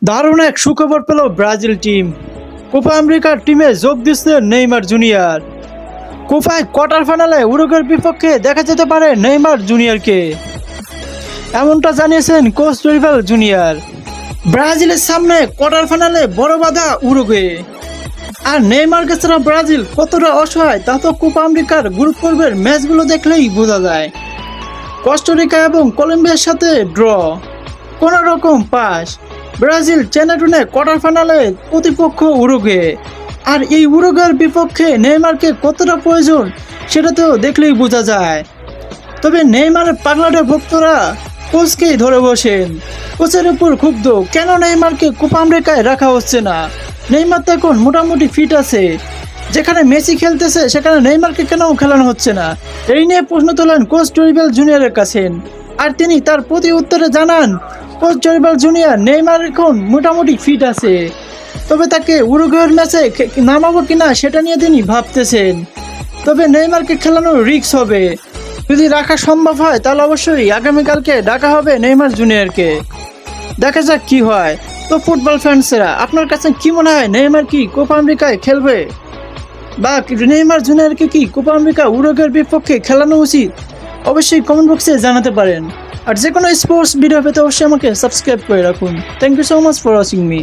দারুণ এক সুখবর পেল ব্রাজিল টিম। কোপা আমেরিকার টিমে যোগ দিচ্ছে নেইমার জুনিয়র। কোপায় কোয়ার্টার ফাইনালে উরুগুয়ের বিপক্ষে দেখা যেতে পারে নেইমার জুনিয়রকে, এমনটা জানিয়েছেন কোচ ডরিভাল জুনিয়র। ব্রাজিলের সামনে কোয়ার্টার ফাইনালে বড় বাধা উরুগুয়ে, আর নেইমারকে ছাড়া ব্রাজিল কতটা অসহায় তা তো কোপা আমেরিকার গ্রুপ পর্বের ম্যাচগুলো দেখলেই বোঝা যায়। কস্টারিকা এবং কলম্বিয়ার সাথে ড্র, কোনো রকম পাস। ব্রাজিল চেনাটুনে কোয়ার্টার ফাইনালে প্রতিপক্ষ উরুগুয়ে, আর এই উরুগুয়ের বিপক্ষে নেইমারকে কতটা প্রয়োজন সেটা তো দেখলেই বোঝা যায়। তবে নেইমারের পাগলাটে ভক্তরা কোচকেই ধরে বসেন। কোচের উপর ক্ষুব্ধ, কেন নেইমারকে কোপা আমেরিকায় রাখা হচ্ছে না। নেইমার তো এখন মোটামুটি ফিট আছে, যেখানে মেসি খেলতেছে সেখানে নেইমারকে কেন খেলানো হচ্ছে না। এই নিয়ে প্রশ্ন তোলেন কোচ ডরিভাল জুনিয়রের কাছে, আর তিনি তার প্রতি উত্তরে জানান কোচ ডরিভাল জুনিয়র নেইমার এখন মোটামুটি ফিট আছে, তবে তাকে উরুগুয়ের ম্যাচে নামাবো কিনা সেটা নিয়ে তিনি ভাবতেছেন। তবে নেইমারকে খেলানোর রিস্ক হবে, যদি রাখা সম্ভব হয় তাহলে অবশ্যই আগামীকালকে ডাকা হবে নেইমার জুনিয়রকে। দেখা যাক কি হয়। তো ফুটবল ফ্যান্সরা, আপনার কাছে কি মনে হয়, নেইমার কি কোপা আমেরিকায় খেলবে, বা নেইমার জুনিয়রকে কি কোপা আমেরিকা উরুগুয়ের বিপক্ষে খেলানো উচিত? অবশ্যই কমেন্ট বক্সে জানাতে পারেন। আর যে কোনো স্পোর্টস ভিডিও পেতে অবশ্যই আমাকে সাবস্ক্রাইব করে রাখুন। Thank you so much for watching me.